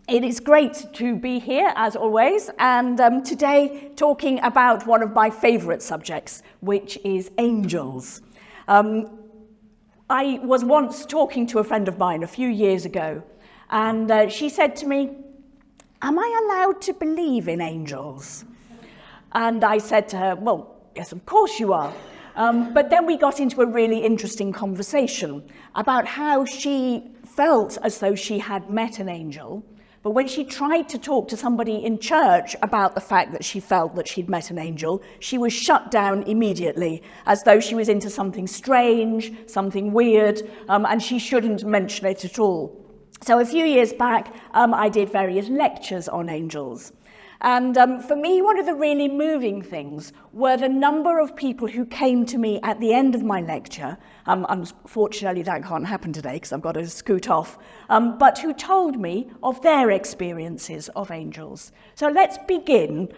It is great to be here, as always, and today talking about one of my favourite subjects, which is angels. I was once talking to a friend of mine a few years ago, and she said to me, "Am I allowed to believe in angels?" And I said to her, "Well, yes, of course you are." But then we got into a really interesting conversation about how she felt as though she had met an angel, but when she tried to talk to somebody in church about the fact that she felt that she'd met an angel, she was shut down immediately, as though she was into something strange, something weird, and she shouldn't mention it at all. So a few years back, I did various lectures on angels. And for me, one of the really moving things were the number of people who came to me at the end of my lecture. Unfortunately, that can't happen today because I've got to scoot off, but who told me of their experiences of angels. So let's begin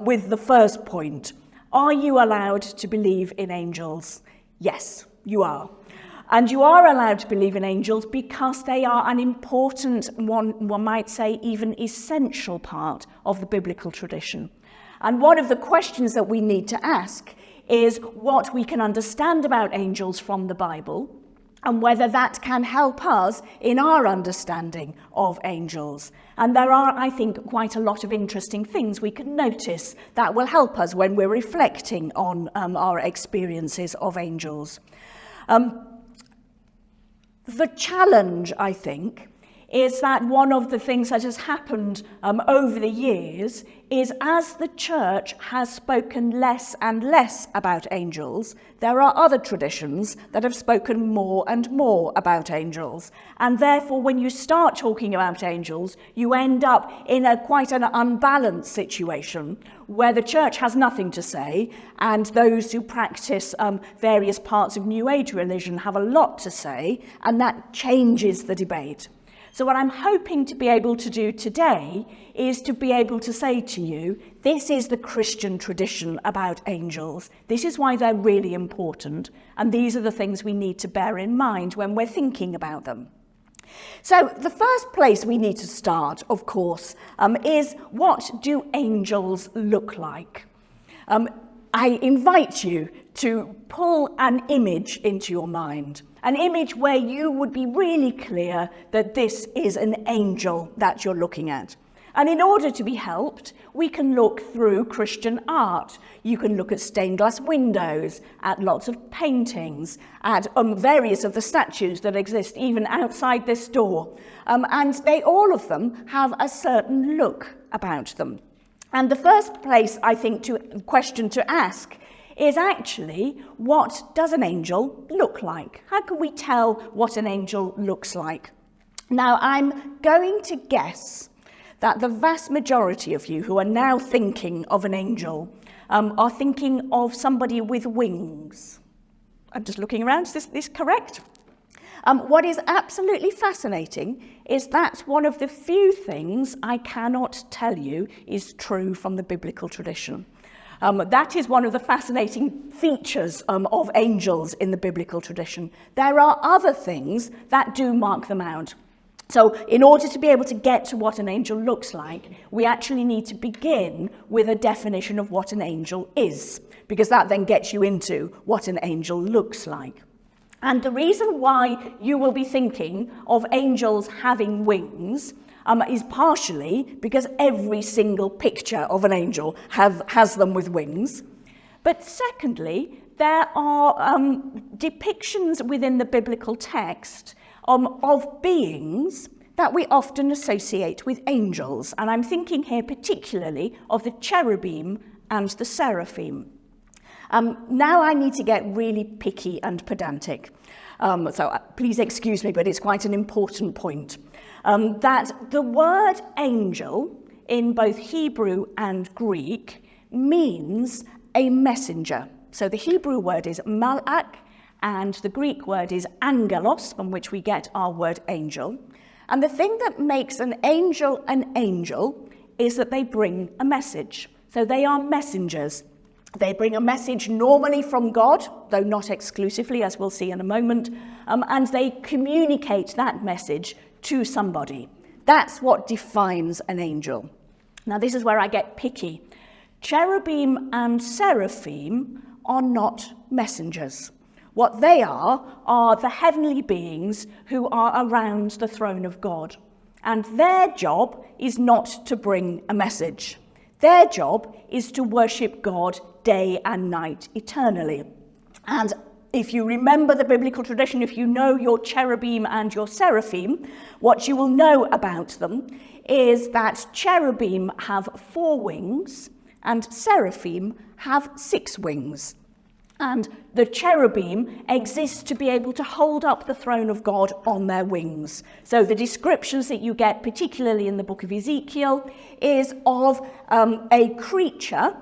with the first point. Are you allowed to believe in angels? Yes, you are. And you are allowed to believe in angels because they are an important, one might say even essential part of the biblical tradition. And one of the questions that we need to ask is what we can understand about angels from the Bible and whether that can help us in our understanding of angels. And there are, I think, quite a lot of interesting things we can notice that will help us when we're reflecting on our experiences of angels. The challenge, I think, is that one of the things that has happened over the years is as the church has spoken less and less about angels, there are other traditions that have spoken more and more about angels. And therefore, when you start talking about angels, you end up in quite an unbalanced situation where the church has nothing to say and those who practice various parts of New Age religion have a lot to say, and that changes the debate. So what I'm hoping to be able to do today is to be able to say to you, this is the Christian tradition about angels. This is why they're really important. And these are the things we need to bear in mind when we're thinking about them. So the first place we need to start, of course, is what do angels look like? I invite you to pull an image into your mind, an image where you would be really clear that this is an angel that you're looking at. And in order to be helped, we can look through Christian art. You can look at stained glass windows, at lots of paintings, at various of the statues that exist even outside this door. And they, all of them, have a certain look about them. And the first place, I think, question to ask is actually, what does an angel look like? How can we tell what an angel looks like? Now, I'm going to guess that the vast majority of you who are now thinking of an angel are thinking of somebody with wings. I'm just looking around, is this correct? What is absolutely fascinating is that's one of the few things I cannot tell you is true from the biblical tradition. That is one of the fascinating features of angels in the biblical tradition. There are other things that do mark them out. So in order to be able to get to what an angel looks like, we actually need to begin with a definition of what an angel is, because that then gets you into what an angel looks like. And the reason why you will be thinking of angels having wings is partially because every single picture of an angel has them with wings. But secondly, there are depictions within the biblical text of beings that we often associate with angels. And I'm thinking here particularly of the cherubim and the seraphim. Now I need to get really picky and pedantic. So please excuse me, but it's quite an important point. That the word angel in both Hebrew and Greek means a messenger. So the Hebrew word is malach, and the Greek word is angelos, from which we get our word angel. And the thing that makes an angel is that they bring a message. So they are messengers. They bring a message normally from God, though not exclusively, as we'll see in a moment, and they communicate that message to somebody. That's what defines an angel. Now, this is where I get picky. Cherubim and seraphim are not messengers. What they are the heavenly beings who are around the throne of God. And their job is not to bring a message. Their job is to worship God day and night eternally. And if you remember the biblical tradition, if you know your cherubim and your seraphim, what you will know about them is that cherubim have 4 wings and seraphim have 6 wings. And the cherubim exist to be able to hold up the throne of God on their wings. So the descriptions that you get, particularly in the book of Ezekiel, is of a creature,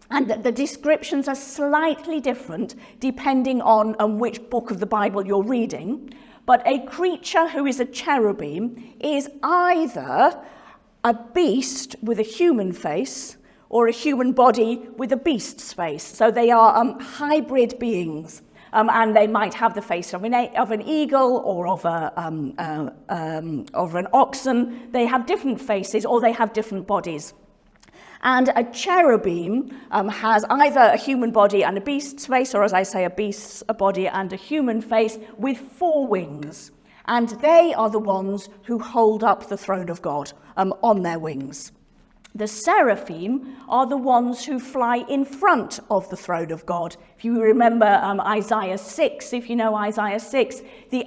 and the descriptions are slightly different depending on which book of the Bible you're reading. But a creature who is a cherubim is either a beast with a human face or a human body with a beast's face. So they are hybrid beings, and they might have the face of an eagle or of an oxen. They have different faces, or they have different bodies. And a cherubim has either a human body and a beast's face, or as I say, a beast's body and a human face with 4 wings. And they are the ones who hold up the throne of God on their wings. The seraphim are the ones who fly in front of the throne of God. If you remember Isaiah 6, if you know Isaiah 6, the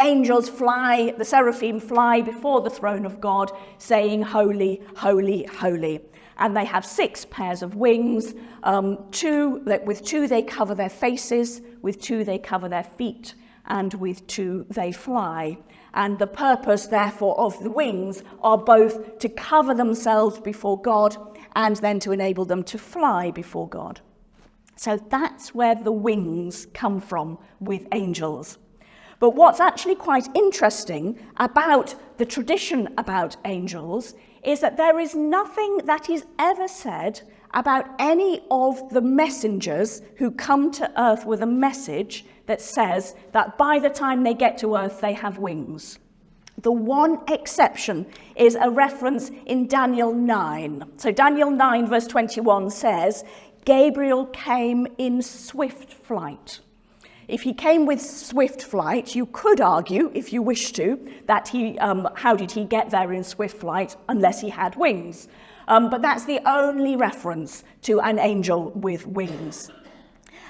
seraphim fly before the throne of God, saying, "Holy, holy, holy." And they have 6 pairs of wings. With 2 they cover their faces, with 2 they cover their feet, and with 2 they fly. And the purpose, therefore, of the wings are both to cover themselves before God and then to enable them to fly before God. So that's where the wings come from with angels. But what's actually quite interesting about the tradition about angels is that there is nothing that is ever said about any of the messengers who come to earth with a message that says that by the time they get to earth, they have wings. The one exception is a reference in Daniel 9. So Daniel 9 verse 21 says, Gabriel came in swift flight. If he came with swift flight, you could argue, if you wish to, that how did he get there in swift flight unless he had wings? But that's the only reference to an angel with wings.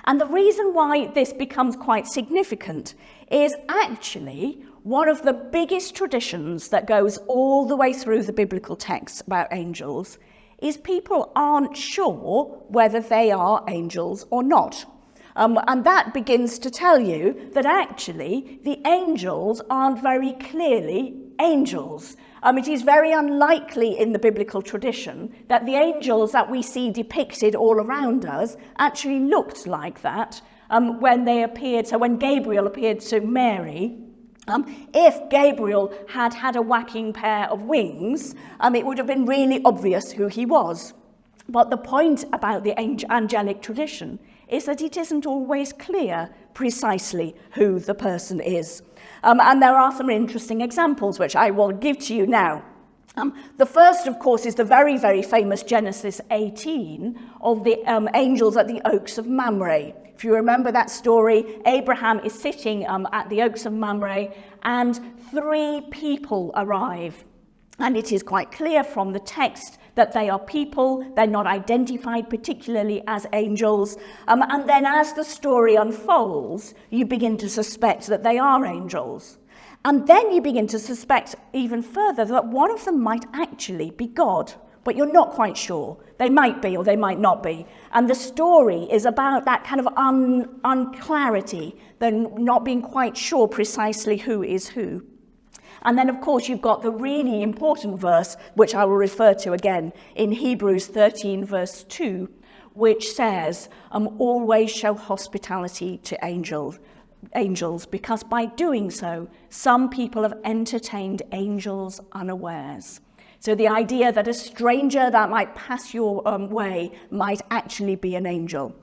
And the reason why this becomes quite significant is actually one of the biggest traditions that goes all the way through the biblical texts about angels is people aren't sure whether they are angels or not. And that begins to tell you that actually the angels aren't very clearly angels. It is very unlikely in the biblical tradition that the angels that we see depicted all around us actually looked like that when they appeared. So when Gabriel appeared to Mary, if Gabriel had had a whacking pair of wings, it would have been really obvious who he was. But the point about the angelic tradition is that it isn't always clear precisely who the person is. And there are some interesting examples which I will give to you now. The first, of course, is the very, very famous Genesis 18 of the angels at the Oaks of Mamre. If you remember that story, Abraham is sitting at the Oaks of Mamre and 3 people arrive. And it is quite clear from the text that they are people. They're not identified particularly as angels. And then as the story unfolds, you begin to suspect that they are angels. And then you begin to suspect even further that one of them might actually be God. But you're not quite sure. They might be or they might not be. And the story is about that kind of unclarity, then not being quite sure precisely who is who. And then, of course, you've got the really important verse, which I will refer to again, in Hebrews 13, verse 2, which says, always show hospitality to angels, because by doing so, some people have entertained angels unawares. So the idea that a stranger that might pass your way might actually be an angel.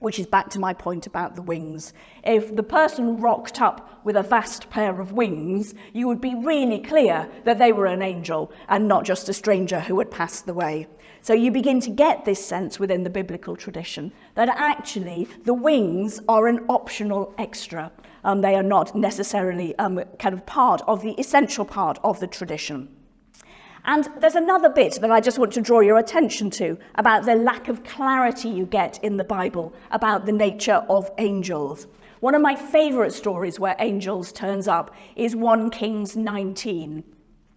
which is back to my point about the wings. If the person rocked up with a vast pair of wings, you would be really clear that they were an angel and not just a stranger who had passed the way. So you begin to get this sense within the biblical tradition that actually the wings are an optional extra. They are not necessarily kind of part of the essential part of the tradition. And there's another bit that I just want to draw your attention to about the lack of clarity you get in the Bible about the nature of angels. One of my favourite stories where angels turns up is 1 Kings 19.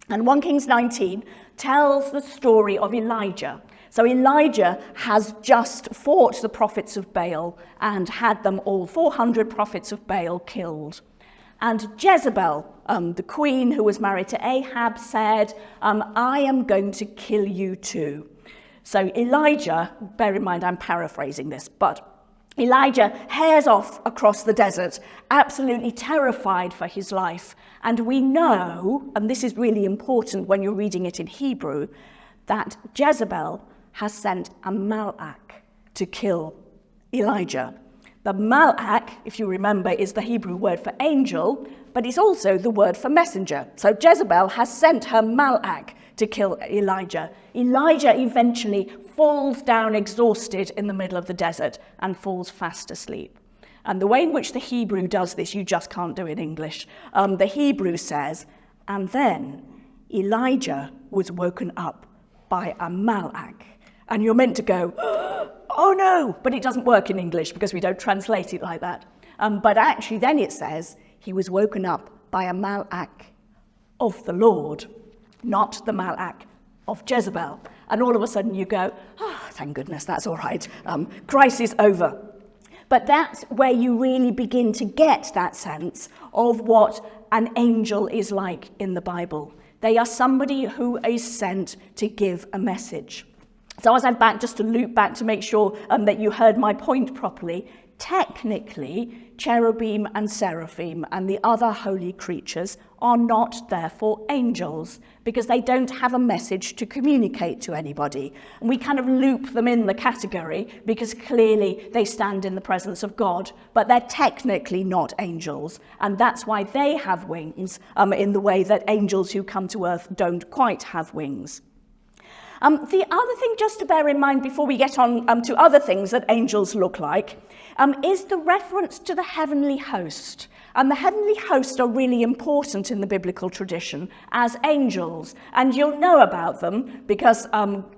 And 1 Kings 19 tells the story of Elijah. So Elijah has just fought the prophets of Baal and had them all, 400 prophets of Baal, killed. And Jezebel, the queen who was married to Ahab, said, I am going to kill you too. So Elijah, bear in mind I'm paraphrasing this, but Elijah hares off across the desert, absolutely terrified for his life. And we know, and this is really important when you're reading it in Hebrew, that Jezebel has sent a malach to kill Elijah. The malach, if you remember, is the Hebrew word for angel, but it's also the word for messenger. So Jezebel has sent her malach to kill Elijah. Elijah eventually falls down exhausted in the middle of the desert and falls fast asleep. And the way in which the Hebrew does this, you just can't do in English. The Hebrew says, and then Elijah was woken up by a malach. And you're meant to go, oh no, but it doesn't work in English because we don't translate it like that. But actually then it says, he was woken up by a malach of the Lord, not the malach of Jezebel. And all of a sudden you go, thank goodness, that's all right. Crisis over. But that's where you really begin to get that sense of what an angel is like in the Bible. They are somebody who is sent to give a message. So as I'm back, just to loop back to make sure that you heard my point properly, technically, cherubim and seraphim and the other holy creatures are not therefore angels because they don't have a message to communicate to anybody. And we kind of loop them in the category because clearly they stand in the presence of God, but they're technically not angels. And that's why they have wings in the way that angels who come to earth don't quite have wings. The other thing just to bear in mind before we get on to other things that angels look like is the reference to the heavenly host. And the heavenly host are really important in the biblical tradition as angels. And you'll know about them because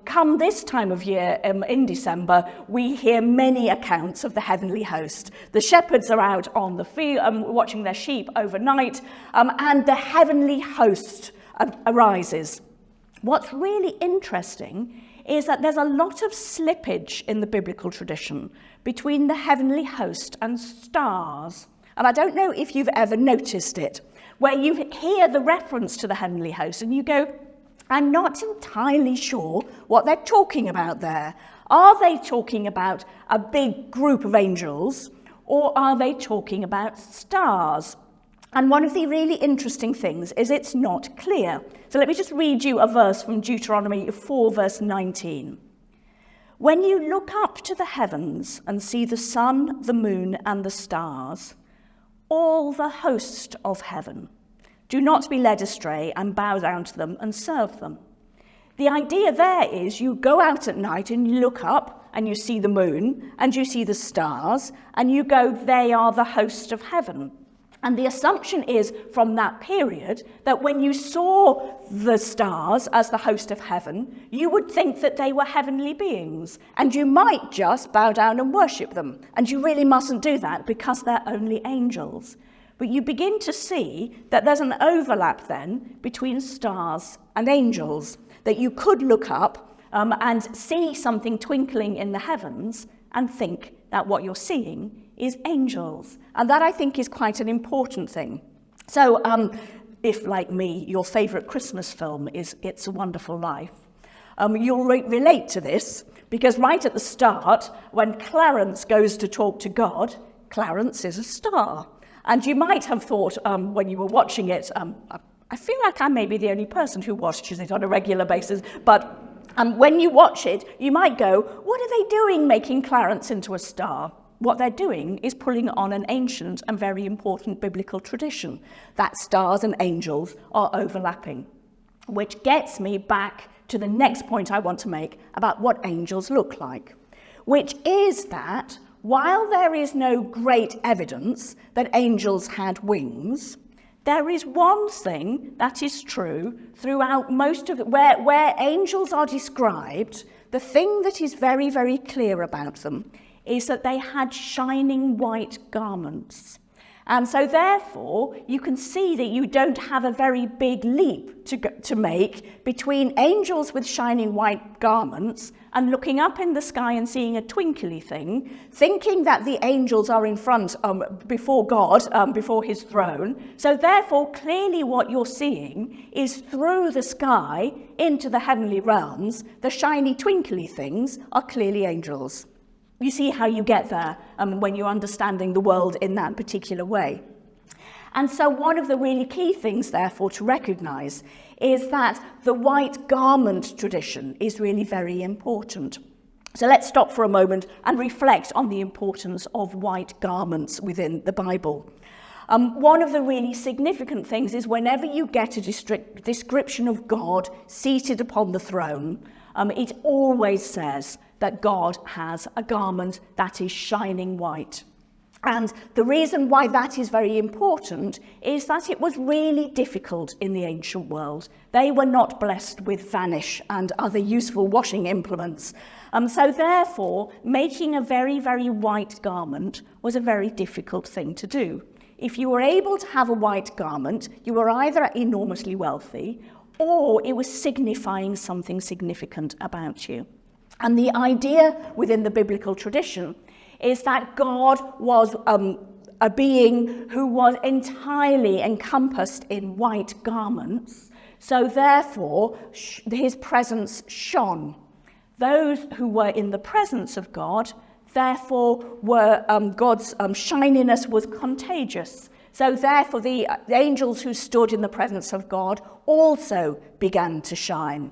come this time of year in December, we hear many accounts of the heavenly host. The shepherds are out on the field watching their sheep overnight, and the heavenly host arises. What's really interesting is that there's a lot of slippage in the biblical tradition between the heavenly host and stars. And I don't know if you've ever noticed it, where you hear the reference to the heavenly host and you go, I'm not entirely sure what they're talking about there. Are they talking about a big group of angels, or are they talking about stars? And one of the really interesting things is it's not clear. So let me just read you a verse from Deuteronomy 4, verse 19. When you look up to the heavens and see the sun, the moon, and the stars, all the host of heaven, do not be led astray and bow down to them and serve them. The idea there is you go out at night and you look up and you see the moon and you see the stars and you go, they are the host of heaven. And the assumption is from that period that when you saw the stars as the host of heaven, you would think that they were heavenly beings and you might just bow down and worship them. And you really mustn't do that because they're only angels. But you begin to see that there's an overlap then between stars and angels, that you could look up and see something twinkling in the heavens and think that what you're seeing is angels. And that, I think, is quite an important thing. So if, like me, your favourite Christmas film is It's a Wonderful Life, you'll relate to this, because right at the start, when Clarence goes to talk to God, Clarence is a star. And you might have thought, when you were watching it, I feel like I may be the only person who watches it on a regular basis, but when you watch it, you might go, what are they doing making Clarence into a star? what they're doing is pulling on an ancient and very important biblical tradition, that stars and angels are overlapping, which gets me back to the next point I want to make about what angels look like, which is that while there is no great evidence that angels had wings, there is one thing that is true throughout most of it, where angels are described. The thing that is very, very clear about them is that they had shining white garments. And so therefore, you can see that you don't have a very big leap to make between angels with shining white garments and looking up in the sky and seeing a twinkly thing, thinking that the angels are in front before God, before his throne. So therefore, clearly what you're seeing is through the sky into the heavenly realms, the shiny twinkly things are clearly angels. You see how you get there when you're understanding the world in that particular way. And so one of the really key things, therefore, to recognize is that the white garment tradition is really very important. So let's stop for a moment and reflect on the importance of white garments within the Bible. One of the really significant things is whenever you get a description of God seated upon the throne, it always says that God has a garment that is shining white. And the reason why that is very important is that it was really difficult in the ancient world. They were not blessed with vanish and other useful washing implements. So therefore, making a very, very white garment was a very difficult thing to do. If you were able to have a white garment, you were either enormously wealthy or it was signifying something significant about you. And the idea within the biblical tradition is that God was a being who was entirely encompassed in white garments, so therefore his presence shone. Those who were in the presence of God, therefore, were God's shininess was contagious. So therefore the angels who stood in the presence of God also began to shine.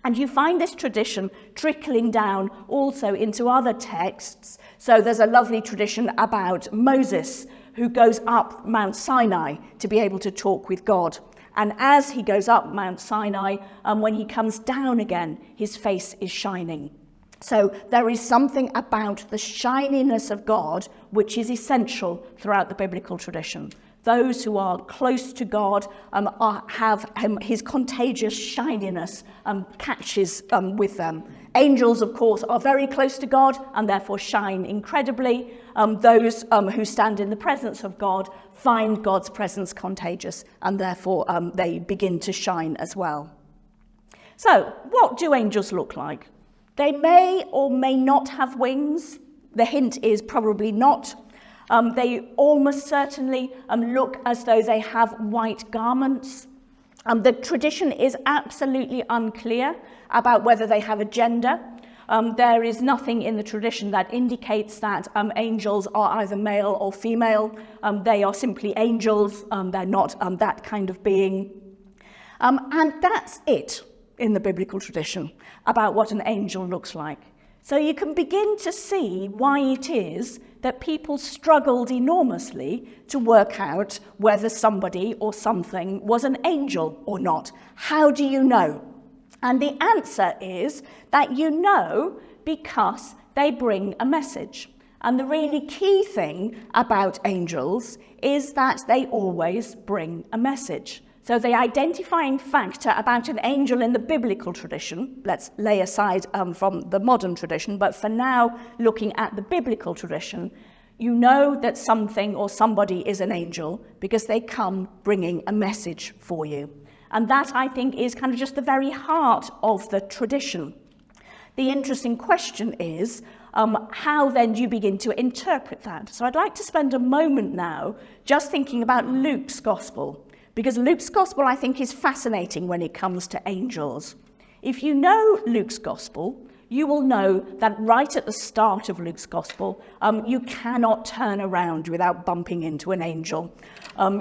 And you find this tradition trickling down also into other texts. So there's a lovely tradition about Moses who goes up Mount Sinai to be able to talk with God. And as he goes up Mount Sinai, when he comes down again, his face is shining. So there is something about the shininess of God which is essential throughout the biblical tradition. Those who are close to God have his contagious shininess catches with them. Angels, of course, are very close to God and therefore shine incredibly. Those who stand in the presence of God find God's presence contagious and therefore they begin to shine as well. So, what do angels look like? They may or may not have wings. The hint is probably not. They almost certainly look as though they have white garments. The tradition is absolutely unclear about whether they have a gender. There is nothing in the tradition that indicates that angels are either male or female. They are simply angels. They're not that kind of being. And that's it in the biblical tradition about what an angel looks like. So you can begin to see why it is that people struggled enormously to work out whether somebody or something was an angel or not. How do you know? And the answer is that you know because they bring a message. And the really key thing about angels is that they always bring a message. So the identifying factor about an angel in the biblical tradition, let's lay aside from the modern tradition, but for now, looking at the biblical tradition, you know that something or somebody is an angel because they come bringing a message for you. And that, I think, is kind of just the very heart of the tradition. The interesting question is, how then do you begin to interpret that? So I'd like to spend a moment now just thinking about Luke's gospel. Because Luke's gospel, I think, is fascinating when it comes to angels. If you know Luke's gospel, you will know that right at the start of Luke's Gospel, you cannot turn around without bumping into an angel.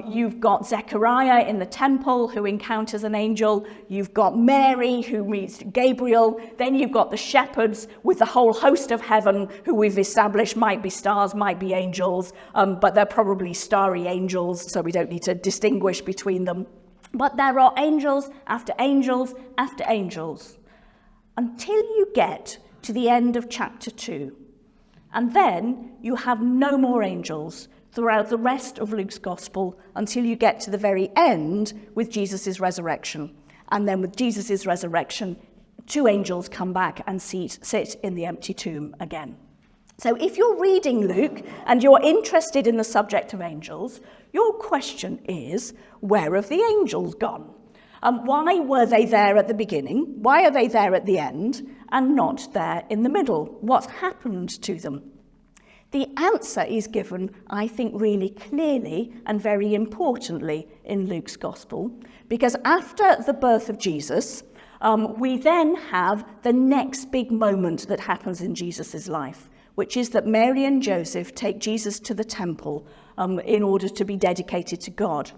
You've got Zechariah in the temple who encounters an angel. You've got Mary who meets Gabriel. Then you've got the shepherds with the whole host of heaven who we've established might be stars, might be angels, but they're probably starry angels, so we don't need to distinguish between them. But there are angels after angels after angels, until you get to the end of chapter 2. And then you have no more angels throughout the rest of Luke's Gospel until you get to the very end with Jesus' resurrection. And then with Jesus' resurrection, 2 angels come back and sit in the empty tomb again. So if you're reading Luke and you're interested in the subject of angels, your question is, where have the angels gone? Why were they there at the beginning? Why are they there at the end and not there in the middle? What's happened to them? The answer is given, I think, really clearly and very importantly in Luke's Gospel, because after the birth of Jesus, we then have the next big moment that happens in Jesus' life, which is that Mary and Joseph take Jesus to the temple in order to be dedicated to God.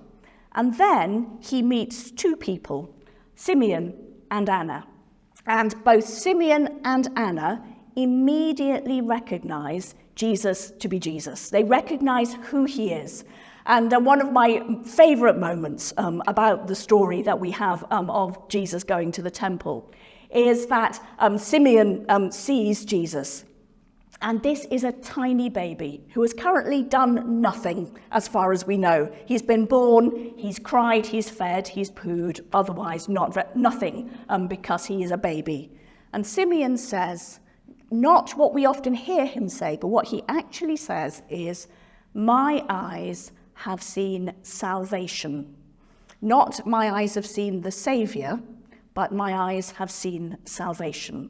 And then he meets 2 people, Simeon and Anna. And both Simeon and Anna immediately recognize Jesus to be Jesus. They recognize who he is. And one of my favorite moments about the story that we have of Jesus going to the temple is that Simeon sees Jesus. And this is a tiny baby who has currently done nothing, as far as we know. He's been born, he's cried, he's fed, he's pooed, otherwise nothing, because he is a baby. And Simeon says, not what we often hear him say, but what he actually says is, my eyes have seen salvation. Not my eyes have seen the Saviour, but my eyes have seen salvation.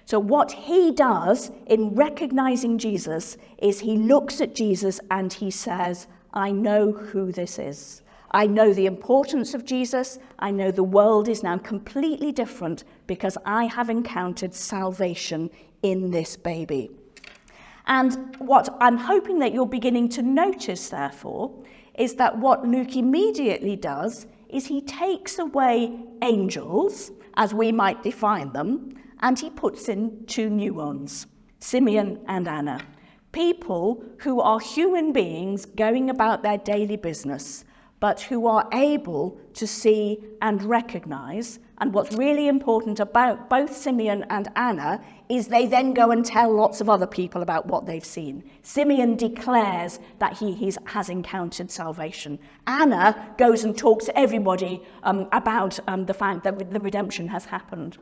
So what he does in recognizing Jesus is he looks at Jesus and he says, I know who this is. I know the importance of Jesus. I know the world is now completely different because I have encountered salvation in this baby. And what I'm hoping that you're beginning to notice, therefore, is that what Luke immediately does is he takes away angels, as we might define them, and he puts in 2 new ones, Simeon and Anna, people who are human beings going about their daily business, but who are able to see and recognize. And what's really important about both Simeon and Anna is they then go and tell lots of other people about what they've seen. Simeon declares that he has encountered salvation. Anna goes and talks to everybody about the fact that the redemption has happened.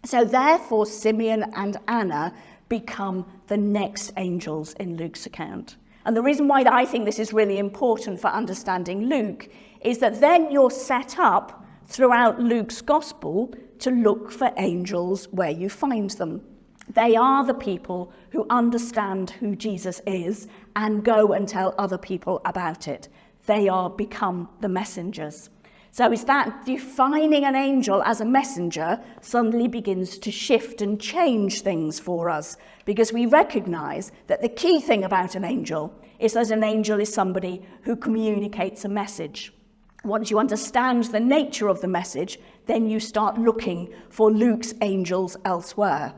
So therefore, Simeon and Anna become the next angels in Luke's account. And the reason why I think this is really important for understanding Luke is that then you're set up throughout Luke's Gospel to look for angels where you find them. They are the people who understand who Jesus is and go and tell other people about it. They are become the messengers. So it's that defining an angel as a messenger suddenly begins to shift and change things for us, because we recognize that the key thing about an angel is that an angel is somebody who communicates a message. Once you understand the nature of the message, then you start looking for Luke's angels elsewhere.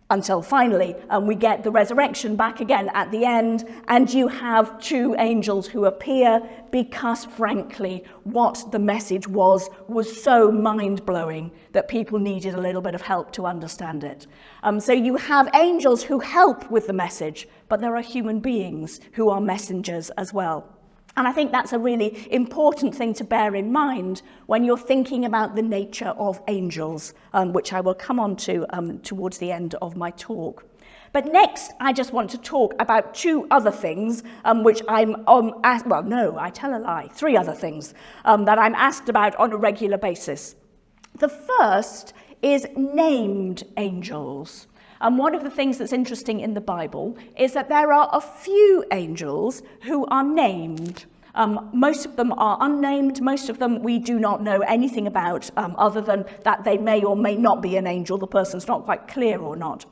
Until finally, we get the resurrection back again at the end, and you have 2 angels who appear because, frankly, what the message was so mind-blowing that people needed a little bit of help to understand it. So you have angels who help with the message, but there are human beings who are messengers as well. And I think that's a really important thing to bear in mind when you're thinking about the nature of angels, which I will come on to towards the end of my talk. But next, I just want to talk about 2 other things, which I'm asked, well, no, I tell a lie, 3 other things that I'm asked about on a regular basis. The first is named angels. And one of the things that's interesting in the Bible is that there are a few angels who are named. Most of them are unnamed. Most of them we do not know anything about, other than that they may or may not be an angel. The person's not quite clear or not.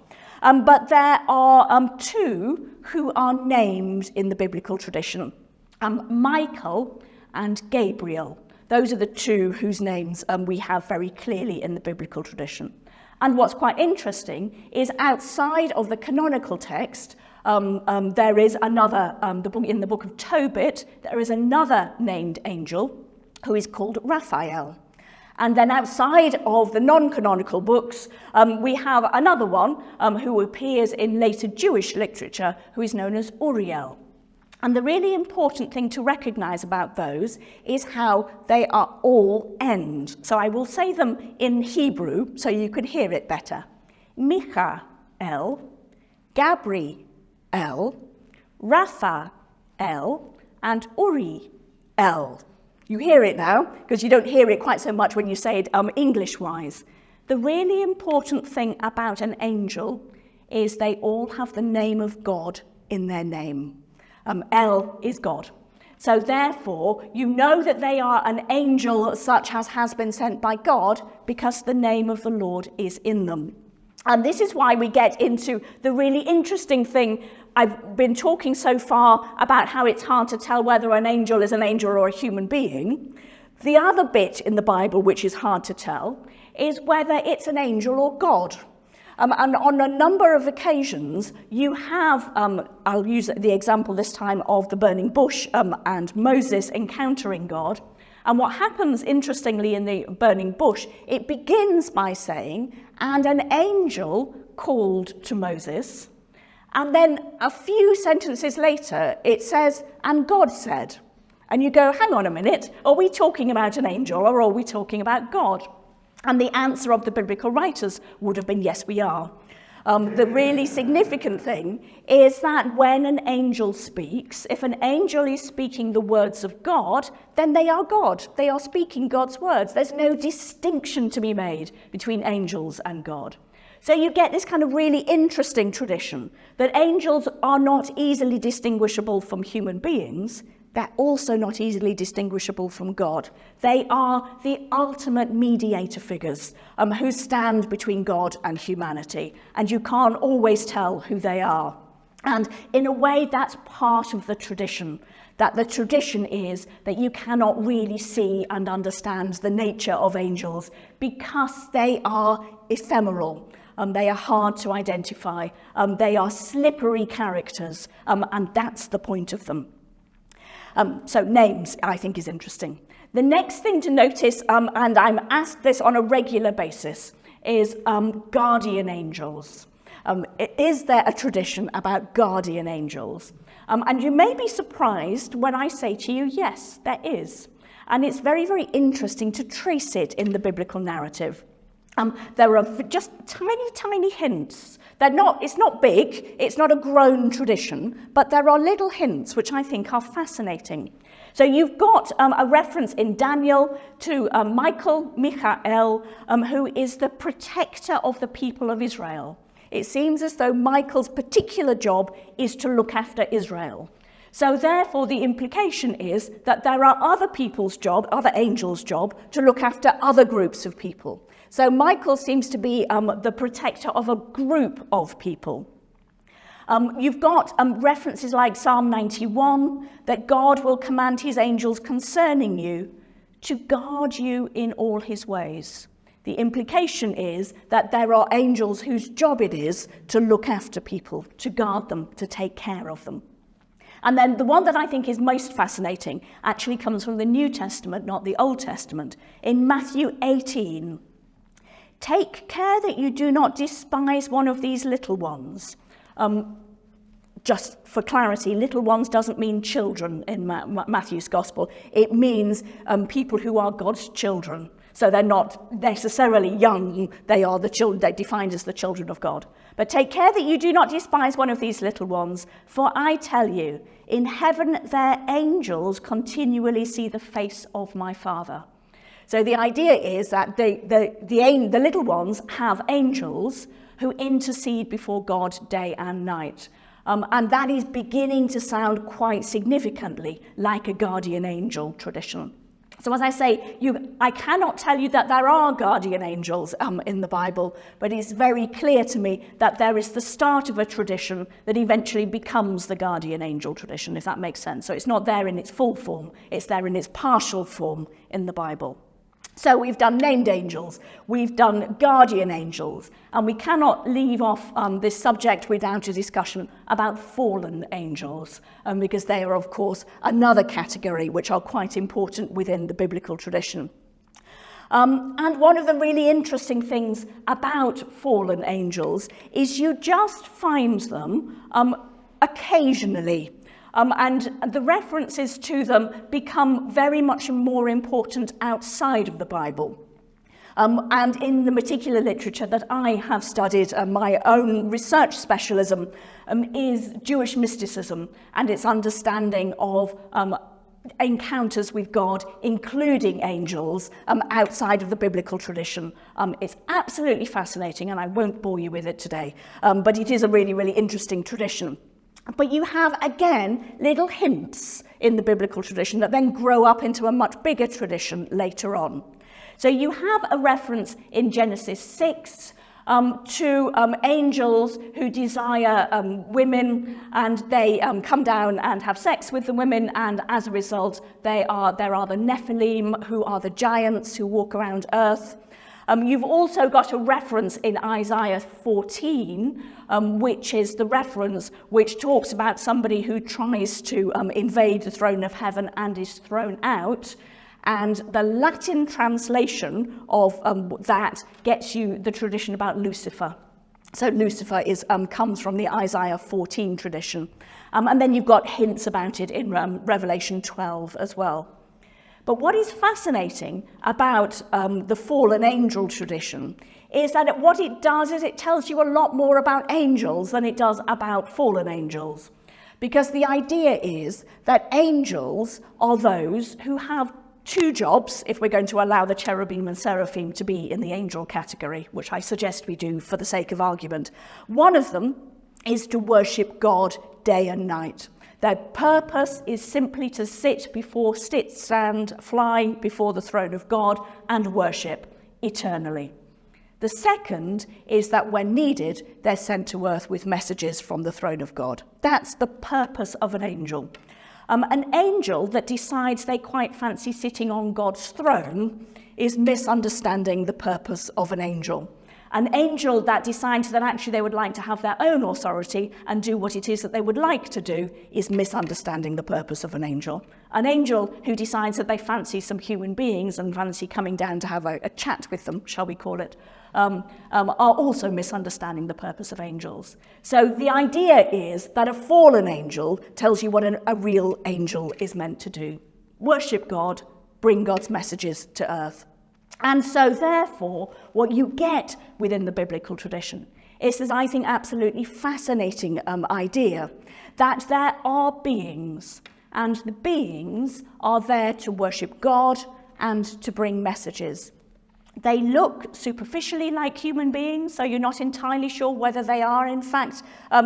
But there are two who are named in the biblical tradition, Michael and Gabriel. Those are the two whose names we have very clearly in the biblical tradition. And what's quite interesting is outside of the canonical text, there is another, in the book of Tobit, there is another named angel who is called Raphael. And then outside of the non-canonical books, we have another one who appears in later Jewish literature, who is known as Uriel. And the really important thing to recognize about those is how they are all end. So I will say them in Hebrew so you can hear it better. Michael, Gabriel, Raphael, and Uriel. You hear it now, because you don't hear it quite so much when you say it English-wise. The really important thing about an angel is they all have the name of God in their name. El is God. So therefore, you know that they are an angel such as has been sent by God because the name of the Lord is in them. And this is why we get into the really interesting thing. I've been talking so far about how it's hard to tell whether an angel is an angel or a human being. The other bit in the Bible which is hard to tell is whether it's an angel or God. And on a number of occasions, you have, I'll use the example this time of the burning bush and Moses encountering God. And what happens, interestingly, in the burning bush, it begins by saying, and an angel called to Moses. And then a few sentences later, it says, and God said. And you go, hang on a minute, are we talking about an angel or are we talking about God? And the answer of the biblical writers would have been, yes, we are. The really significant thing is that when an angel speaks, if an angel is speaking the words of God, then they are God. They are speaking God's words. There's no distinction to be made between angels and God. So you get this kind of really interesting tradition that angels are not easily distinguishable from human beings. They're also not easily distinguishable from God. They are the ultimate mediator figures who stand between God and humanity, and you can't always tell who they are. And in a way, that's part of the tradition, that the tradition is that you cannot really see and understand the nature of angels because they are ephemeral. They are hard to identify. They are slippery characters, and that's the point of them. So names, I think, is interesting. The next thing to notice, and I'm asked this on a regular basis, is guardian angels. Is there a tradition about guardian angels? And you may be surprised when I say to you, yes, there is. And it's very, very interesting to trace it in the biblical narrative. There are just tiny, tiny hints. It's not big, it's not a grown tradition, but there are little hints which I think are fascinating. So you've got a reference in Daniel to Michael, who is the protector of the people of Israel. It seems as though Michael's particular job is to look after Israel. So therefore the implication is that there are other people's job, other angels' job, to look after other groups of people. So Michael seems to be the protector of a group of people. You've got references like Psalm 91, that God will command his angels concerning you to guard you in all his ways. The implication is that there are angels whose job it is to look after people, to guard them, to take care of them. And then the one that I think is most fascinating actually comes from the New Testament, not the Old Testament. In Matthew 18, take care that you do not despise one of these little ones. Just for clarity, little ones doesn't mean children in Matthew's Gospel. It means people who are God's children. So they're not necessarily young. They are the children, they're defined as the children of God. But take care that you do not despise one of these little ones, for I tell you, in heaven their angels continually see the face of my Father. So the idea is that the little ones have angels who intercede before God day and night. And that is beginning to sound quite significantly like a guardian angel tradition. So as I say, I cannot tell you that there are guardian angels in the Bible, but it's very clear to me that there is the start of a tradition that eventually becomes the guardian angel tradition, if that makes sense. So it's not there in its full form, it's there in its partial form in the Bible. So we've done named angels, we've done guardian angels, and we cannot leave off this subject without a discussion about fallen angels, because they are, of course, another category which are quite important within the biblical tradition. And one of the really interesting things about fallen angels is you just find them occasionally. And the references to them become very much more important outside of the Bible. And in the particular literature that I have studied, my own research specialism is Jewish mysticism and its understanding of encounters with God, including angels, outside of the biblical tradition. It's absolutely fascinating, and I won't bore you with it today, but it is a really, really interesting tradition. But you have, again, little hints in the biblical tradition that then grow up into a much bigger tradition later on. So you have a reference in Genesis 6 to angels who desire women, and they come down and have sex with the women, and as a result there are the Nephilim, who are the giants who walk around earth. You've also got a reference in Isaiah 14, which is the reference which talks about somebody who tries to invade the throne of heaven and is thrown out. And the Latin translation of that gets you the tradition about Lucifer. So Lucifer comes from the Isaiah 14 tradition. And then you've got hints about it in Revelation 12 as well. But what is fascinating about the fallen angel tradition is that what it does is it tells you a lot more about angels than it does about fallen angels. Because the idea is that angels are those who have two jobs, if we're going to allow the cherubim and seraphim to be in the angel category, which I suggest we do for the sake of argument. One of them is to worship God day and night. Their purpose is simply to stand, fly before the throne of God and worship eternally. The second is that when needed, they're sent to earth with messages from the throne of God. That's the purpose of an angel. An angel that decides they quite fancy sitting on God's throne is misunderstanding the purpose of an angel. An angel that decides that actually they would like to have their own authority and do what it is that they would like to do is misunderstanding the purpose of an angel. An angel who decides that they fancy some human beings and fancy coming down to have a chat with them, shall we call it, are also misunderstanding the purpose of angels. So the idea is that a fallen angel tells you what a real angel is meant to do. Worship God, bring God's messages to earth. And so, therefore, what you get within the biblical tradition is this, I think, absolutely fascinating idea that there are beings, and the beings are there to worship God and to bring messages. They look superficially like human beings, so you're not entirely sure whether they are, in fact,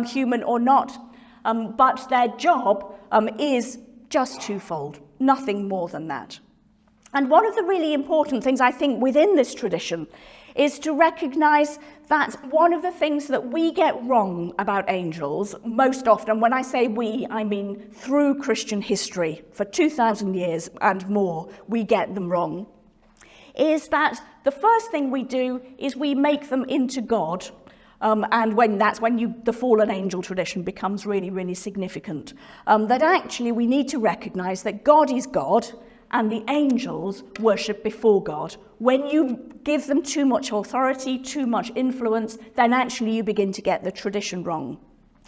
human or not, but their job is just twofold, nothing more than that. And one of the really important things, I think, within this tradition is to recognize that one of the things that we get wrong about angels, most often, when I say we, I mean through Christian history, for 2,000 years and more, we get them wrong, is that the first thing we do is we make them into God. And that's when the fallen angel tradition becomes really, really significant. That actually we need to recognize that God is God, and the angels worship before God. When you give them too much authority, too much influence, then actually you begin to get the tradition wrong.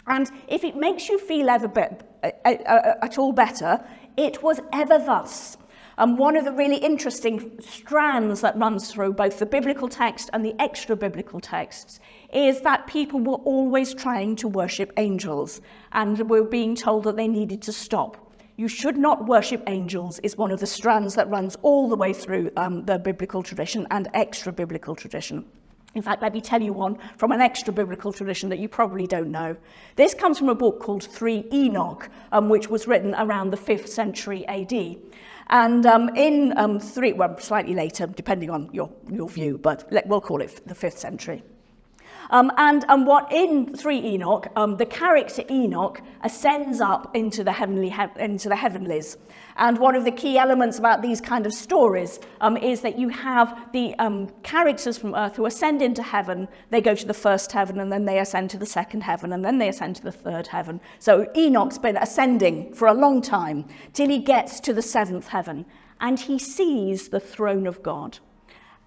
And if it makes you feel at all better, it was ever thus. One of the really interesting strands that runs through both the biblical text and the extra-biblical texts is that people were always trying to worship angels and were being told that they needed to stop. You should not worship angels is one of the strands that runs all the way through the biblical tradition and extra-biblical tradition. In fact, let me tell you one from an extra-biblical tradition that you probably don't know. This comes from a book called 3 Enoch, which was written around the 5th century AD. And in 3, well, slightly later, depending on your view, but we'll call it the 5th century. And what in 3 Enoch, the character Enoch ascends up into the heavenlies. And one of the key elements about these kind of stories is that you have the characters from earth who ascend into heaven. They go to the 1st heaven, and then they ascend to the 2nd heaven, and then they ascend to the 3rd heaven. So Enoch's been ascending for a long time till he gets to the 7th heaven, and he sees the throne of God.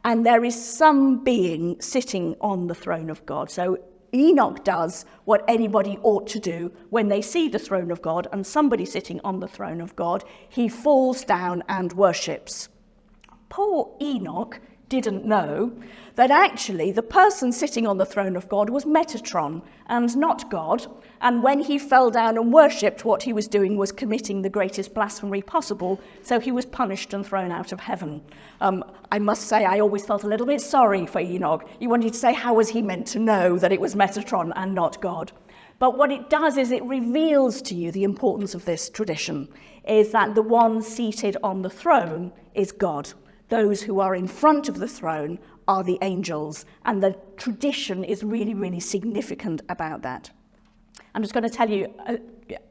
And there is some being sitting on the throne of God. So Enoch does what anybody ought to do when they see the throne of God and somebody sitting on the throne of God. He falls down and worships. Poor Enoch didn't know that actually the person sitting on the throne of God was Metatron and not God. And when he fell down and worshipped, what he was doing was committing the greatest blasphemy possible. So he was punished and thrown out of heaven. I must say, I always felt a little bit sorry for Enoch. You wanted to say, how was he meant to know that it was Metatron and not God? But what it does is it reveals to you the importance of this tradition, is that the one seated on the throne is God. Those who are in front of the throne are the angels, and the tradition is really, really significant about that. I'm just going to tell you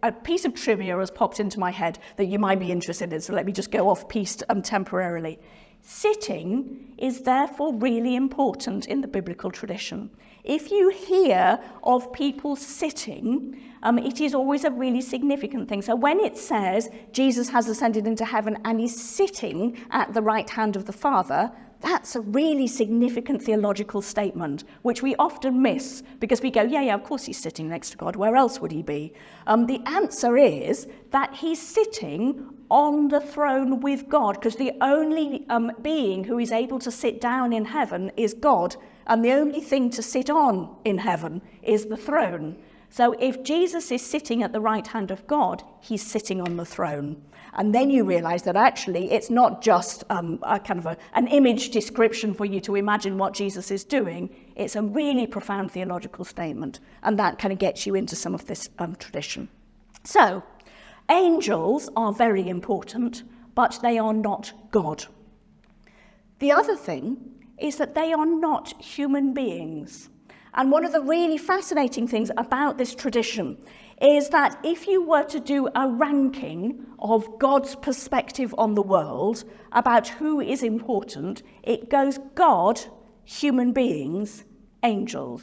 a piece of trivia has popped into my head that you might be interested in, so let me just go off piste temporarily. Sitting is therefore really important in the biblical tradition. If you hear of people sitting, it is always a really significant thing. So when it says Jesus has ascended into heaven and is sitting at the right hand of the Father, that's a really significant theological statement, which we often miss because we go, yeah, of course he's sitting next to God. Where else would he be? The answer is that he's sitting on the throne with God, because the only being who is able to sit down in heaven is God, and the only thing to sit on in heaven is the throne. So if Jesus is sitting at the right hand of God, he's sitting on the throne. And then you realize that actually it's not just a kind of an image description for you to imagine what Jesus is doing. It's a really profound theological statement, and that kind of gets you into some of this tradition. So angels are very important, but they are not God. The other thing is that they are not human beings. And one of the really fascinating things about this tradition is that if you were to do a ranking of God's perspective on the world about who is important, it goes God, human beings, angels.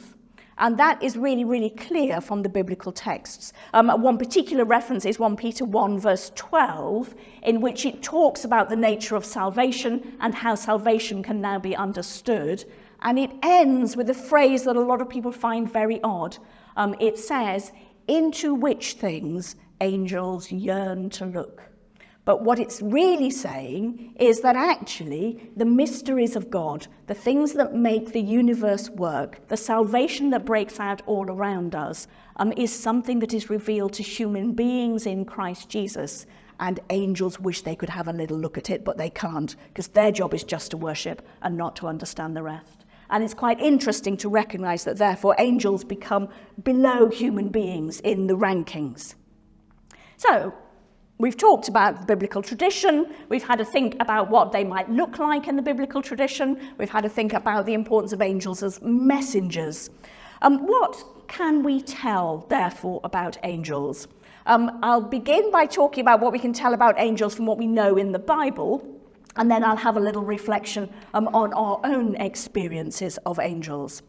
And that is really, really clear from the biblical texts. One particular reference is 1 Peter 1 verse 12, in which it talks about the nature of salvation and how salvation can now be understood. And it ends with a phrase that a lot of people find very odd. It says, into which things angels yearn to look. But what it's really saying is that actually the mysteries of God, the things that make the universe work, the salvation that breaks out all around us, is something that is revealed to human beings in Christ Jesus. And angels wish they could have a little look at it, but they can't, because their job is just to worship and not to understand the rest. And it's quite interesting to recognize that therefore angels become below human beings in the rankings. So we've talked about the biblical tradition. We've had a think about what they might look like in the biblical tradition. We've had a think about the importance of angels as messengers. What can we tell, therefore, about angels? I'll begin by talking about what we can tell about angels from what we know in the Bible, and then I'll have a little reflection on our own experiences of angels.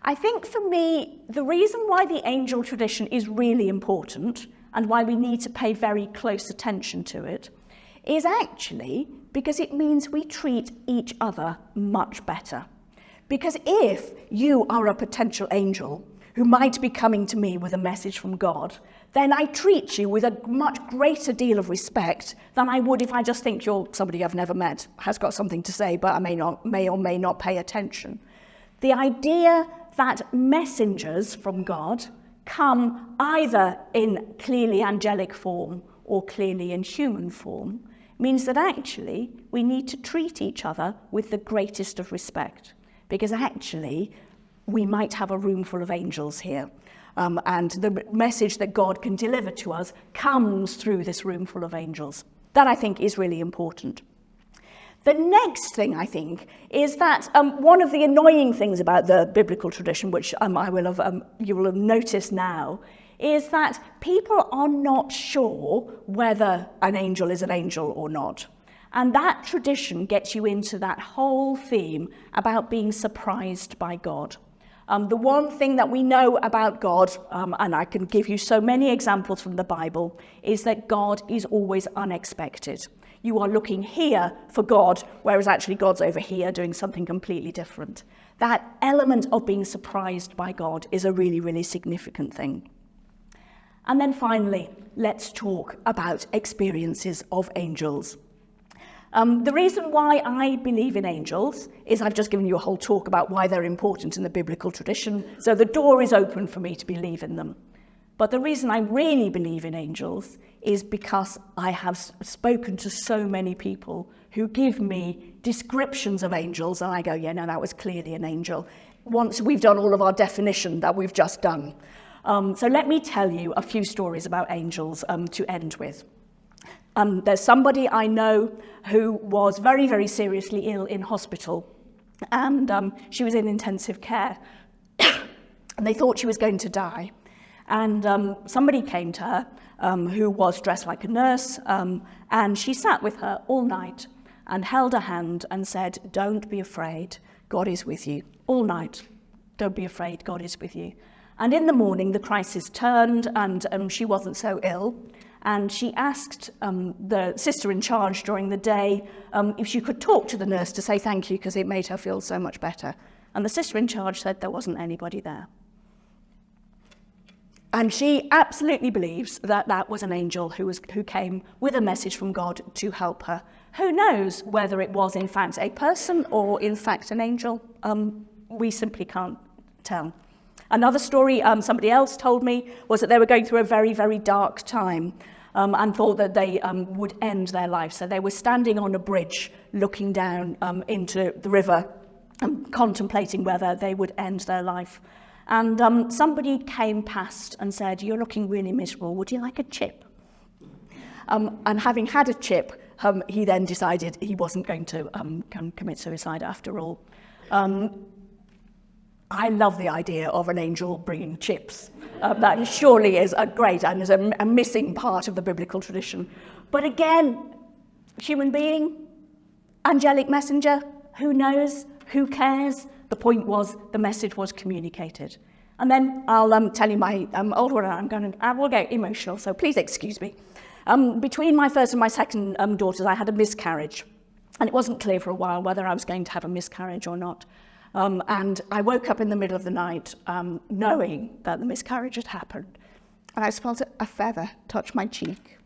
I think for me, the reason why the angel tradition is really important and why we need to pay very close attention to it is actually because it means we treat each other much better. Because if you are a potential angel who might be coming to me with a message from God, then I treat you with a much greater deal of respect than I would if I just think you're somebody I've never met, has got something to say, but I may or may not pay attention. The idea that messengers from God come either in clearly angelic form or clearly in human form means that actually we need to treat each other with the greatest of respect, because actually we might have a room full of angels here. And the message that God can deliver to us comes through this room full of angels. That, I think, is really important. The next thing, I think, is that one of the annoying things about the biblical tradition, which you will have noticed now, is that people are not sure whether an angel is an angel or not. And that tradition gets you into that whole theme about being surprised by God. The one thing that we know about God, and I can give you so many examples from the Bible, is that God is always unexpected. You are looking here for God, whereas actually God's over here doing something completely different. That element of being surprised by God is a really, really significant thing. And then finally, let's talk about experiences of angels. The reason why I believe in angels is I've just given you a whole talk about why they're important in the biblical tradition, so the door is open for me to believe in them. But the reason I really believe in angels is because I have spoken to so many people who give me descriptions of angels, and I go, yeah, no, that was clearly an angel, once we've done all of our definition that we've just done. So let me tell you a few stories about angels to end with. There's somebody I know who was very, very seriously ill in hospital, and she was in intensive care, and they thought she was going to die. And somebody came to her who was dressed like a nurse, and she sat with her all night and held her hand and said, "Don't be afraid, God is with you." All night, "Don't be afraid, God is with you." And in the morning, the crisis turned, and she wasn't so ill. And she asked the sister in charge during the day if she could talk to the nurse to say thank you, because it made her feel so much better. And the sister in charge said there wasn't anybody there. And she absolutely believes that that was an angel who came with a message from God to help her. Who knows whether it was in fact a person or in fact an angel? We simply can't tell. Another story somebody else told me was that they were going through a very, very dark time and thought that they would end their life. So they were standing on a bridge looking down into the river and contemplating whether they would end their life. And somebody came past and said, "You're looking really miserable. Would you like a chip?" And having had a chip, he then decided he wasn't going to commit suicide after all. I love the idea of an angel bringing chips. That surely is a great and is a missing part of the biblical tradition. But again, human being, angelic messenger, who knows, who cares? The point was the message was communicated. And then I'll tell you my old one, I will get emotional, so please excuse me. Between my first and my second daughters, I had a miscarriage. And it wasn't clear for a while whether I was going to have a miscarriage or not. And I woke up in the middle of the night knowing that the miscarriage had happened. And I felt a feather touch my cheek.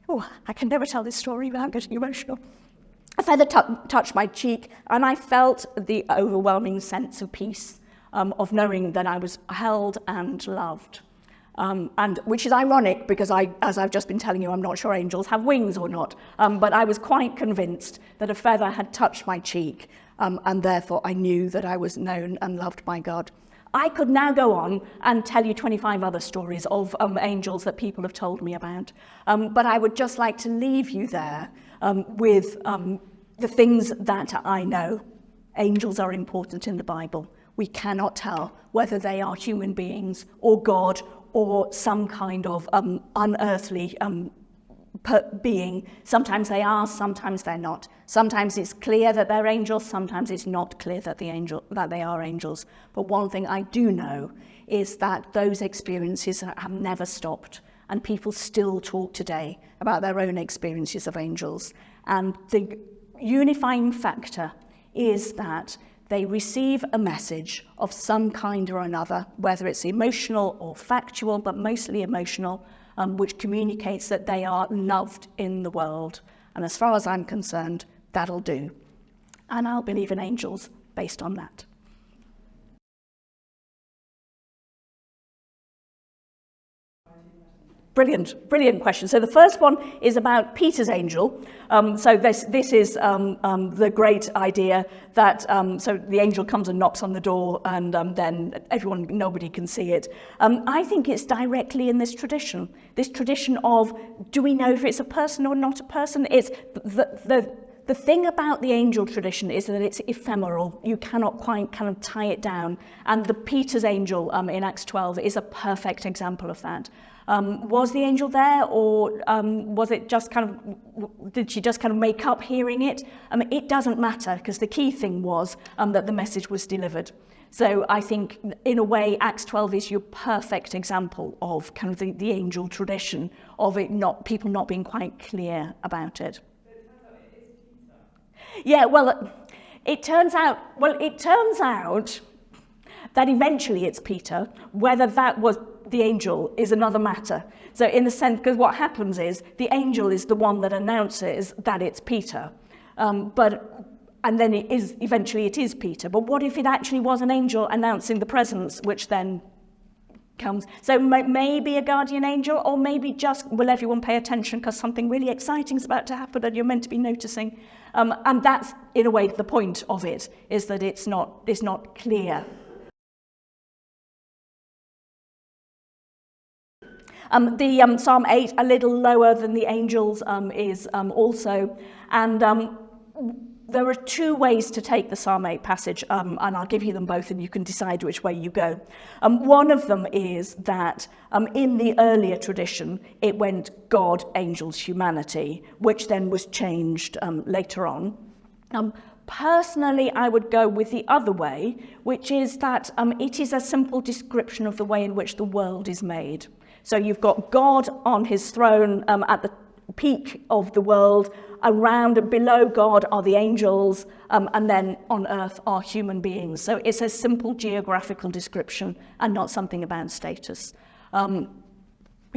Oh, I can never tell this story without getting emotional. A feather touched my cheek, and I felt the overwhelming sense of peace, of knowing that I was held and loved. And which is ironic because as I've just been telling you, I'm not sure angels have wings or not. But I was quite convinced that a feather had touched my cheek, and therefore I knew that I was known and loved by God. I could now go on and tell you 25 other stories of angels that people have told me about. But I would just like to leave you there with the things that I know. Angels are important in the Bible. We cannot tell whether they are human beings or God or some kind of unearthly being. Sometimes they are, sometimes they're not. Sometimes it's clear that they're angels, sometimes it's not clear that they are angels. But one thing I do know is that those experiences have never stopped, and people still talk today about their own experiences of angels. And the unifying factor is that they receive a message of some kind or another, whether it's emotional or factual, but mostly emotional, which communicates that they are loved in the world. And as far as I'm concerned, that'll do. And I'll believe in angels based on that. Brilliant question. So the first one is about Peter's angel. So this is the great idea that so the angel comes and knocks on the door, and then nobody can see it. I think it's directly in this tradition of, do we know if it's a person or not a person? It's the thing about the angel tradition is that it's ephemeral. You cannot quite kind of tie it down. And the Peter's angel in Acts 12 is a perfect example of that. Was the angel there, or was it just did she just kind of make up hearing it? It doesn't matter, because the key thing was that the message was delivered. So I think, in a way, Acts 12 is your perfect example of kind of the angel tradition, of people not being quite clear about it. Yeah, well, it turns out that eventually it's Peter. Whether that was the angel is another matter. So in the sense, because what happens is the angel is the one that announces that it's Peter, and then eventually it is Peter. But what if it actually was an angel announcing the presence, which then comes? So maybe a guardian angel, or maybe just, will everyone pay attention because something really exciting is about to happen and you're meant to be noticing? And that's, in a way, the point of it, is that it's not clear. The Psalm 8, a little lower than the angels, is also, and there are two ways to take the Psalm 8 passage, and I'll give you them both and you can decide which way you go. One of them is that in the earlier tradition, it went God, angels, humanity, which then was changed later on. Personally, I would go with the other way, which is that it is a simple description of the way in which the world is made. So you've got God on his throne at the peak of the world. Around and below God are the angels, and then on earth are human beings. So it's a simple geographical description and not something about status. You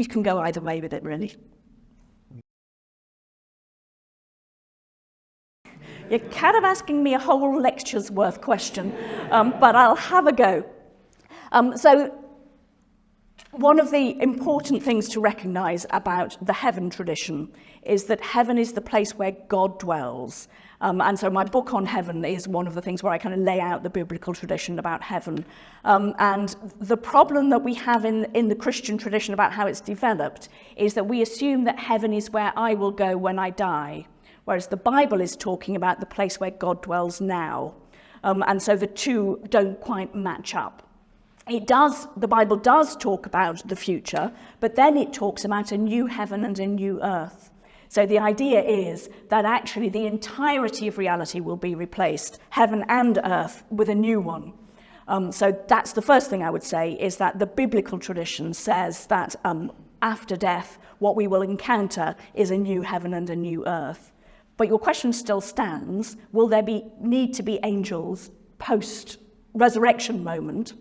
can go either way with it, really. You're kind of asking me a whole lecture's worth question, but I'll have a go. So one of the important things to recognise about the heaven tradition is that heaven is the place where God dwells. And so my book on heaven is one of the things where I kind of lay out the biblical tradition about heaven. And the problem that we have in the Christian tradition about how it's developed is that we assume that heaven is where I will go when I die, whereas the Bible is talking about the place where God dwells now. And so the two don't quite match up. The Bible does talk about the future, but then it talks about a new heaven and a new earth. So the idea is that actually the entirety of reality will be replaced, heaven and earth, with a new one. So that's the first thing I would say, is that the biblical tradition says that after death, what we will encounter is a new heaven and a new earth. But your question still stands: will there need to be angels post-resurrection moment?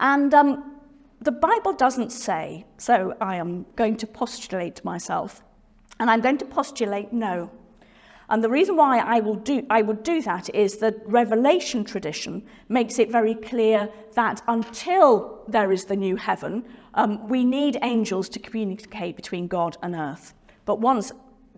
And the Bible doesn't say, so I am going to postulate myself, and I'm going to postulate no. And the reason why I would do that is that Revelation tradition makes it very clear that until there is the new heaven, we need angels to communicate between God and earth. But once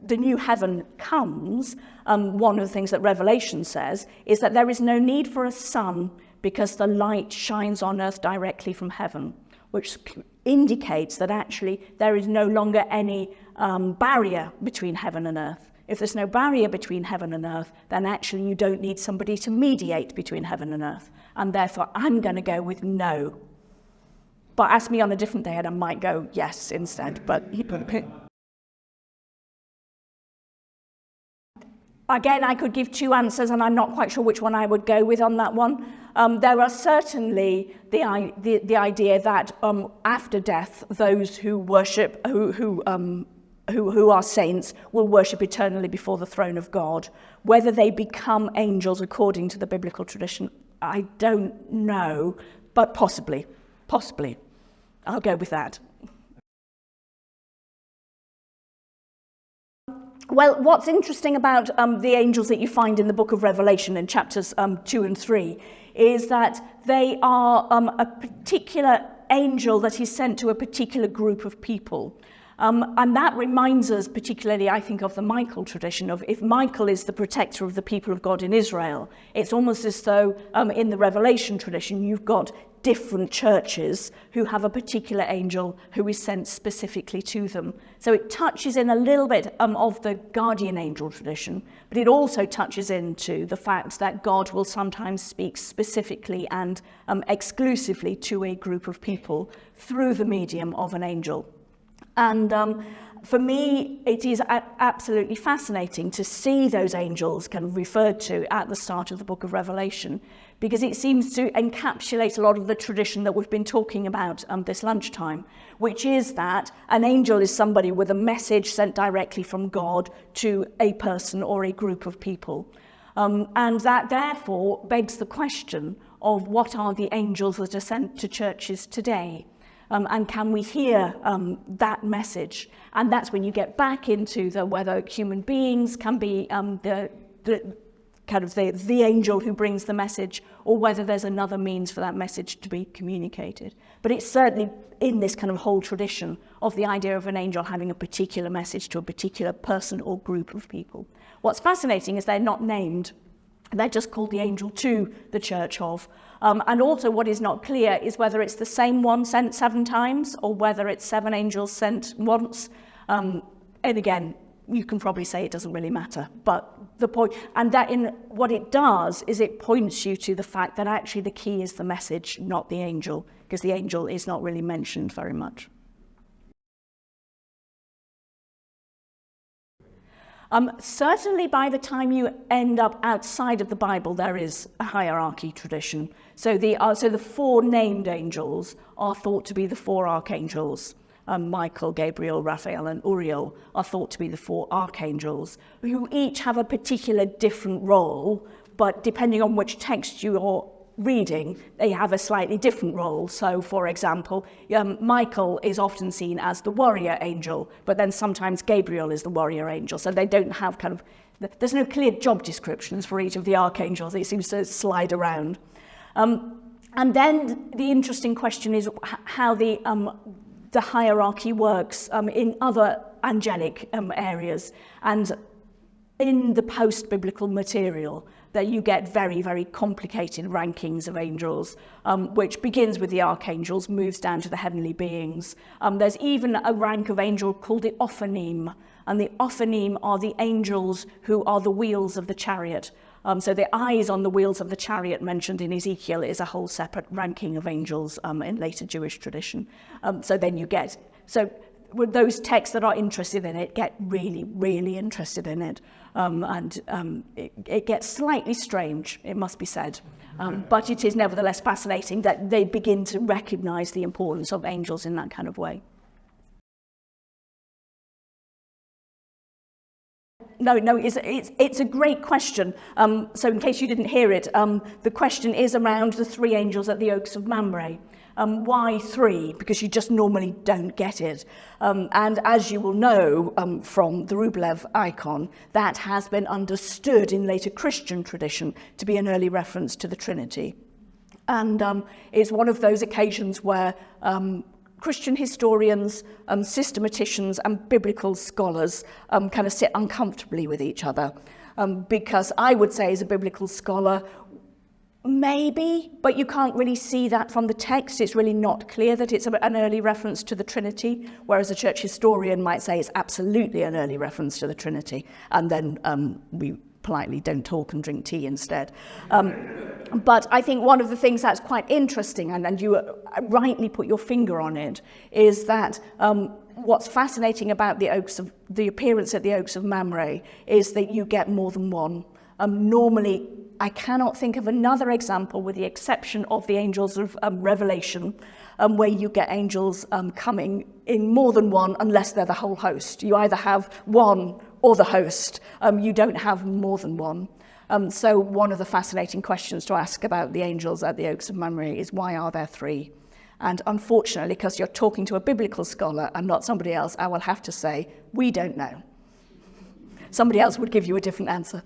the new heaven comes, one of the things that Revelation says is that there is no need for a sun, because the light shines on earth directly from heaven, which indicates that actually there is no longer any barrier between heaven and earth. If there's no barrier between heaven and earth, then actually you don't need somebody to mediate between heaven and earth. And therefore, I'm going to go with no. But ask me on a different day and I might go yes instead. But again, I could give two answers, and I'm not quite sure which one I would go with on that one. There are certainly the idea that after death, those who worship, who are saints, will worship eternally before the throne of God. Whether they become angels according to the biblical tradition, I don't know, but possibly. I'll go with that. Well, what's interesting about the angels that you find in the book of Revelation in chapters 2 and 3 is that they are a particular angel that is sent to a particular group of people. And that reminds us particularly, I think, of the Michael tradition of if Michael is the protector of the people of God in Israel, it's almost as though in the Revelation tradition you've got different churches who have a particular angel who is sent specifically to them. So it touches in a little bit of the guardian angel tradition, but it also touches into the fact that God will sometimes speak specifically and exclusively to a group of people through the medium of an angel. And for me, it is absolutely fascinating to see those angels kind of referred to at the start of the book of Revelation, because it seems to encapsulate a lot of the tradition that we've been talking about this lunchtime, which is that an angel is somebody with a message sent directly from God to a person or a group of people. And that therefore begs the question of what are the angels that are sent to churches today? And can we hear that message? And that's when you get back into the whether human beings can be the angel who brings the message, or whether there's another means for that message to be communicated. But it's certainly in this kind of whole tradition of the idea of an angel having a particular message to a particular person or group of people. What's fascinating is they're not named. They're just called the angel to the church of. And also what is not clear is whether it's the same one sent 7 times or whether it's 7 angels sent once. And again, you can probably say it doesn't really matter. But the point, and that in what it does is it points you to the fact that actually the key is the message, not the angel, because the angel is not really mentioned very much. Certainly by the time you end up outside of the Bible, there is a hierarchy tradition. So the 4 named angels are thought to be the 4 archangels. Michael, Gabriel, Raphael and Uriel are thought to be the 4 archangels, who each have a particular different role, but depending on which text you're reading, they have a slightly different role. So, for example, Michael is often seen as the warrior angel, but then sometimes Gabriel is the warrior angel. So they don't have there's no clear job descriptions for each of the archangels. It seems to slide around. And then the interesting question is how the hierarchy works in other angelic areas. And in the post-biblical material, that you get very, very complicated rankings of angels, which begins with the archangels, moves down to the heavenly beings. There's even a rank of angel called the Ophanim, and the Ophanim are the angels who are the wheels of the chariot. So the eyes on the wheels of the chariot mentioned in Ezekiel is a whole separate ranking of angels in later Jewish tradition. So with those texts that are interested in it get really, really interested in it. It gets slightly strange, it must be said. But it is nevertheless fascinating that they begin to recognize the importance of angels in that kind of way. No, it's a great question. So in case you didn't hear it, the question is around the 3 angels at the Oaks of Mamre. Why 3? Because you just normally don't get it. And as you will know from the Rublev icon, that has been understood in later Christian tradition to be an early reference to the Trinity. And it's one of those occasions where Christian historians, systematicians and biblical scholars kind of sit uncomfortably with each other. Because I would say as a biblical scholar, maybe, but you can't really see that from the text. It's really not clear that it's an early reference to the Trinity, whereas a church historian might say it's absolutely an early reference to the Trinity, and then we politely don't talk and drink tea instead. But I think one of the things that's quite interesting, and you rightly put your finger on it, is that what's fascinating about the appearance at the Oaks of Mamre is that you get more than one. Normally, I cannot think of another example, with the exception of the angels of Revelation, where you get angels coming in more than one, unless they're the whole host. You either have one or the host. You don't have more than one. So one of the fascinating questions to ask about the angels at the Oaks of Mamre is, why are there 3? And unfortunately, because you're talking to a biblical scholar and not somebody else, I will have to say, we don't know. Somebody else would give you a different answer.